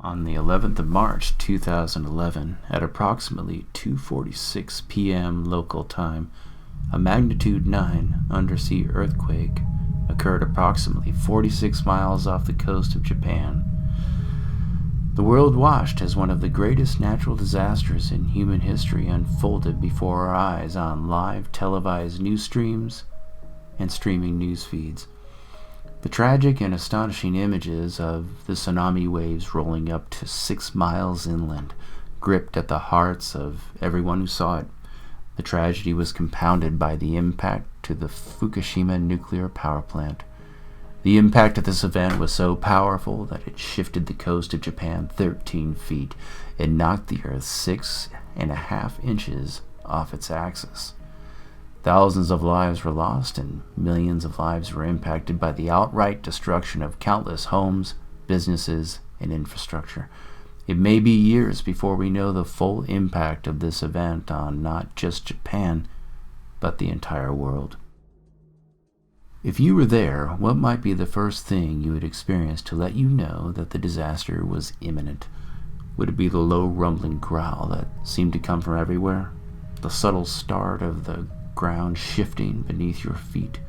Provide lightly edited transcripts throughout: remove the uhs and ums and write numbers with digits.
On the 11th of March 2011, at approximately 2:46 p.m. local time, a magnitude 9 undersea earthquake occurred approximately 46 miles off the coast of Japan. The world watched as one of the greatest natural disasters in human history unfolded before our eyes on live televised news streams and streaming news feeds. The tragic and astonishing images of the tsunami waves rolling up to 6 miles inland gripped at the hearts of everyone who saw it. The tragedy was compounded by the impact to the Fukushima nuclear power plant. The impact of this event was so powerful that it shifted the coast of Japan 13 feet and knocked the earth 6.5 inches off its axis. Thousands of lives were lost and millions of lives were impacted by the outright destruction of countless homes, businesses, and infrastructure. It may be years before we know the full impact of this event on not just Japan, but the entire world. If you were there, what might be the first thing you would experience to let you know that the disaster was imminent? Would it be the low rumbling growl that seemed to come from everywhere? The subtle start of the ground shifting beneath your feet?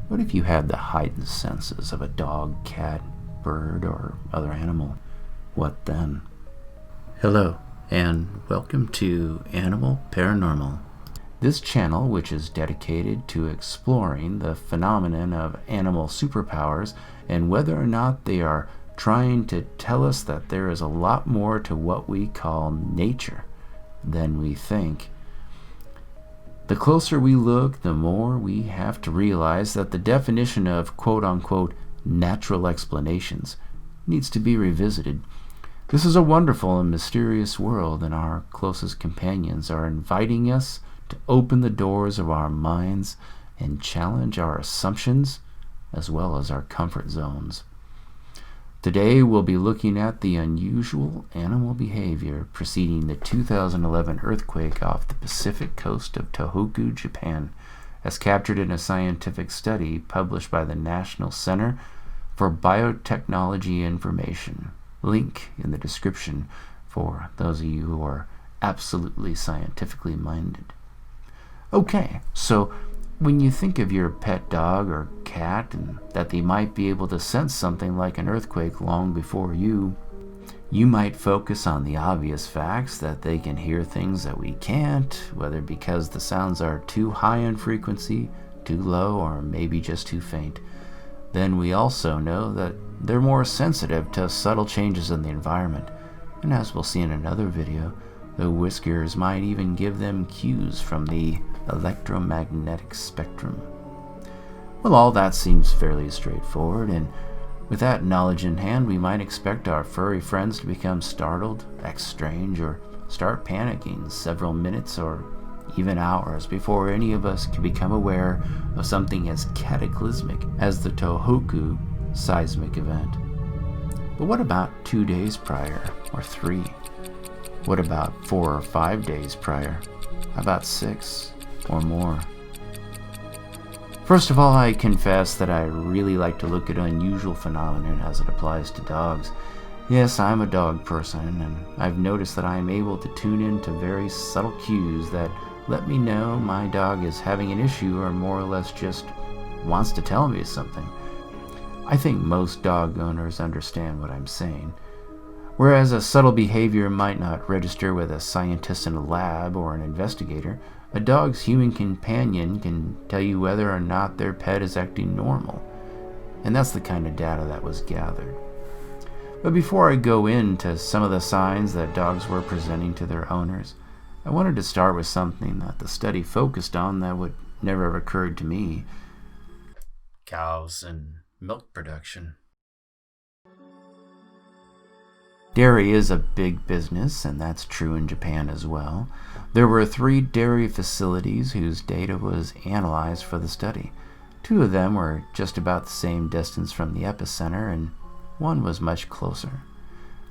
What if you had the heightened senses of a dog, cat, bird, or other animal? What then? Hello, and welcome to Animal Paranormal. This channel, which is dedicated to exploring the phenomenon of animal superpowers and whether or not they are trying to tell us that there is a lot more to what we call nature than we think. The closer we look, the more we have to realize that the definition of quote-unquote natural explanations needs to be revisited. This is a wonderful and mysterious world, and our closest companions are inviting us to open the doors of our minds and challenge our assumptions as well as our comfort zones. Today we'll be looking at the unusual animal behavior preceding the 2011 earthquake off the Pacific coast of Tohoku, Japan, as captured in a scientific study published by the National Center for Biotechnology Information. Link in the description for those of you who are absolutely scientifically minded. Okay, so when you think of your pet dog or cat and that they might be able to sense something like an earthquake long before you might focus on the obvious facts that they can hear things that we can't, whether because the sounds are too high in frequency, too low, or maybe just too faint. Then we also know that they're more sensitive to subtle changes in the environment, and as we'll see in another video, the whiskers might even give them cues from the electromagnetic spectrum. Well, all that seems fairly straightforward, and with that knowledge in hand, we might expect our furry friends to become startled, act strange, or start panicking several minutes or even hours before any of us can become aware of something as cataclysmic as the Tohoku seismic event. But what about 2 days prior, or 3? What about 4 or 5 days prior? How about 6 or more? First of all, I confess that I really like to look at unusual phenomena as it applies to dogs. Yes, I'm a dog person, and I've noticed that I am able to tune into very subtle cues that let me know my dog is having an issue or more or less just wants to tell me something. I think most dog owners understand what I'm saying. Whereas a subtle behavior might not register with a scientist in a lab or an investigator, a dog's human companion can tell you whether or not their pet is acting normal. And that's the kind of data that was gathered. But before I go into some of the signs that dogs were presenting to their owners, I wanted to start with something that the study focused on that would never have occurred to me: cows and milk production. Dairy is a big business, and that's true in Japan as well. There were 3 dairy facilities whose data was analyzed for the study. 2 of them were just about the same distance from the epicenter, and one was much closer.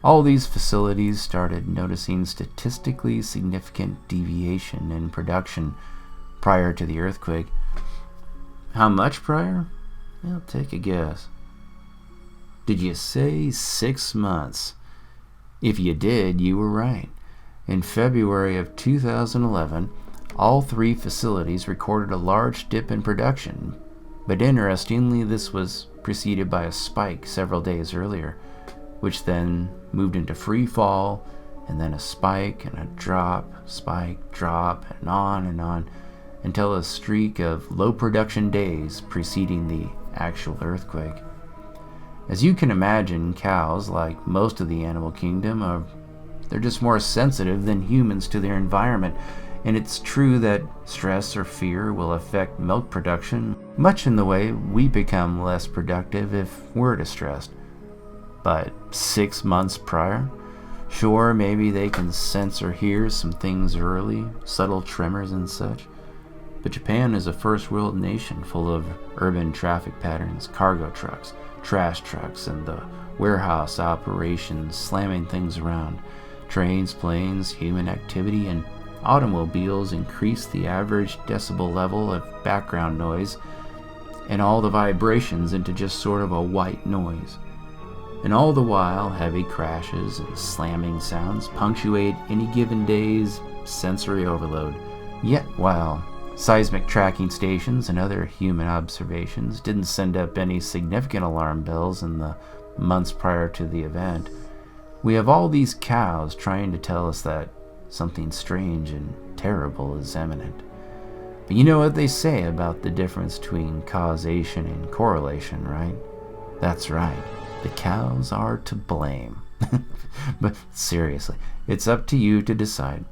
All these facilities started noticing statistically significant deviation in production prior to the earthquake. How much prior? Well, take a guess. Did you say 6 months? If you did, you were right. In February of 2011, all three facilities recorded a large dip in production, but interestingly, this was preceded by a spike several days earlier, which then moved into free fall, and then a spike and a drop, spike, drop, and on, until a streak of low production days preceding the actual earthquake. As you can imagine, cows, like most of the animal kingdom, they're just more sensitive than humans to their environment, and it's true that stress or fear will affect milk production, much in the way we become less productive if we're distressed. But 6 months prior, sure, maybe they can sense or hear some things early, subtle tremors and such. But Japan is a first world nation full of urban traffic patterns, cargo trucks, trash trucks, and the warehouse operations slamming things around. Trains, planes, human activity, and automobiles increase the average decibel level of background noise and all the vibrations into just sort of a white noise. And all the while, heavy crashes and slamming sounds punctuate any given day's sensory overload. Yet, while seismic tracking stations and other human observations didn't send up any significant alarm bells in the months prior to the event, we have all these cows trying to tell us that something strange and terrible is imminent. But you know what they say about the difference between causation and correlation, right? That's right. The cows are to blame. But seriously, it's up to you to decide.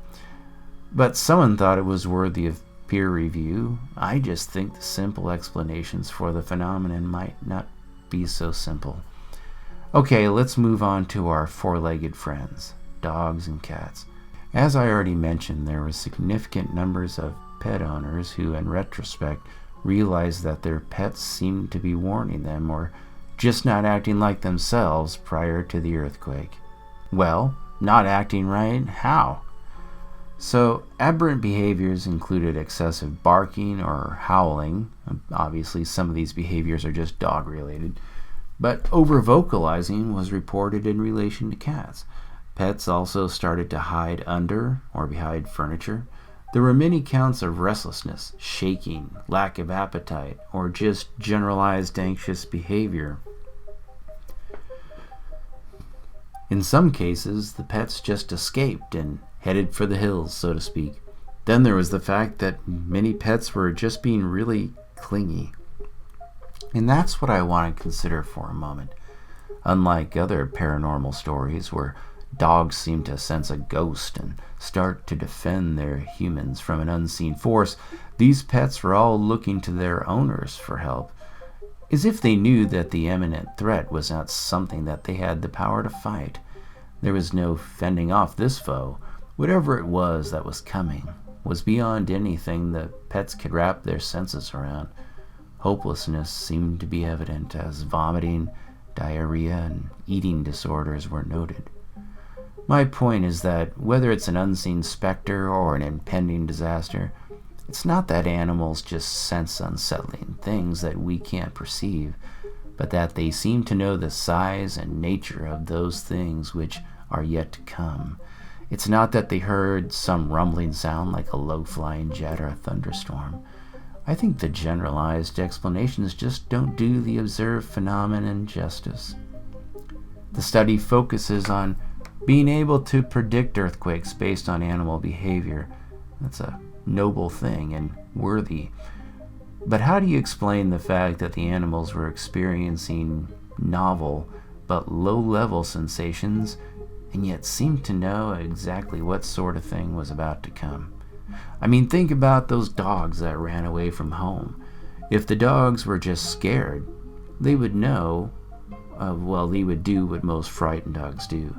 But someone thought it was worthy of peer review. I just think the simple explanations for the phenomenon might not be so simple. Okay, let's move on to our four-legged friends, dogs and cats. As I already mentioned, there were significant numbers of pet owners who, in retrospect, realized that their pets seemed to be warning them or just not acting like themselves prior to the earthquake. Well, not acting right? How? So, aberrant behaviors included excessive barking or howling. Obviously, some of these behaviors are just dog-related. But over-vocalizing was reported in relation to cats. Pets also started to hide under or behind furniture. There were many counts of restlessness, shaking, lack of appetite, or just generalized anxious behavior. In some cases, the pets just escaped and headed for the hills, so to speak. Then there was the fact that many pets were just being really clingy. And that's what I want to consider for a moment. Unlike other paranormal stories where dogs seem to sense a ghost and start to defend their humans from an unseen force, these pets were all looking to their owners for help, as if they knew that the imminent threat was not something that they had the power to fight. There was no fending off this foe. Whatever it was that was coming was beyond anything the pets could wrap their senses around. Hopelessness seemed to be evident as vomiting, diarrhea, and eating disorders were noted. My point is that whether it's an unseen specter or an impending disaster, it's not that animals just sense unsettling things that we can't perceive, but that they seem to know the size and nature of those things which are yet to come. It's not that they heard some rumbling sound like a low-flying jet or a thunderstorm. I think the generalized explanations just don't do the observed phenomenon justice. The study focuses on being able to predict earthquakes based on animal behavior. That's a noble thing and worthy. But how do you explain the fact that the animals were experiencing novel but low-level sensations and yet seemed to know exactly what sort of thing was about to come? I mean, think about those dogs that ran away from home. If the dogs were just scared, they would know, they would do what most frightened dogs do.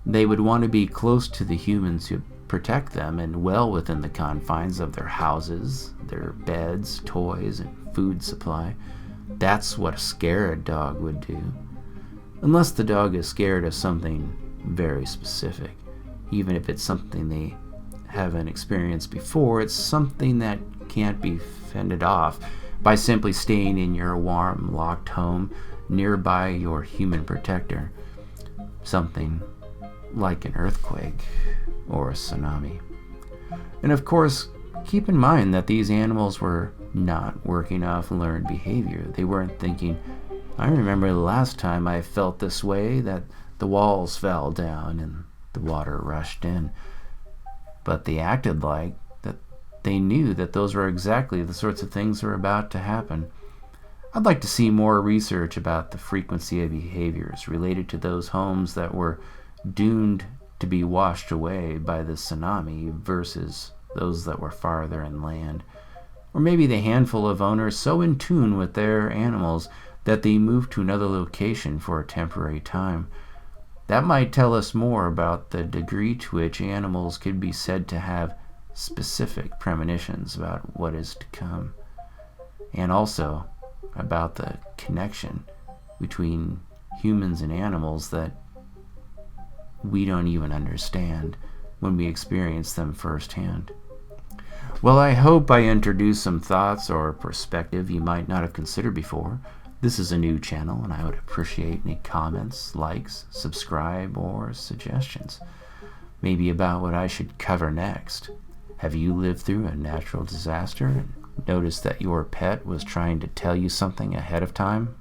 They would want to be close to the humans who protect them and well within the confines of their houses, their beds, toys, and food supply. That's what a scared dog would do. Unless the dog is scared of something very specific. Even if it's something they haven't experienced before, it's something that can't be fended off by simply staying in your warm, locked home nearby your human protector. Something like an earthquake or a tsunami. And of course, keep in mind that these animals were not working off learned behavior. They weren't thinking, I remember the last time I felt this way, that the walls fell down and the water rushed in. But they acted like that they knew that those were exactly the sorts of things that were about to happen. I'd like to see more research about the frequency of behaviors related to those homes that were doomed to be washed away by the tsunami versus those that were farther inland. Or maybe the handful of owners so in tune with their animals that they moved to another location for a temporary time. That might tell us more about the degree to which animals could be said to have specific premonitions about what is to come, and also about the connection between humans and animals that we don't even understand when we experience them firsthand. Well, I hope I introduced some thoughts or perspective you might not have considered before. This is a new channel, and I would appreciate any comments, likes, subscribe, or suggestions. Maybe about what I should cover next. Have you lived through a natural disaster and noticed that your pet was trying to tell you something ahead of time?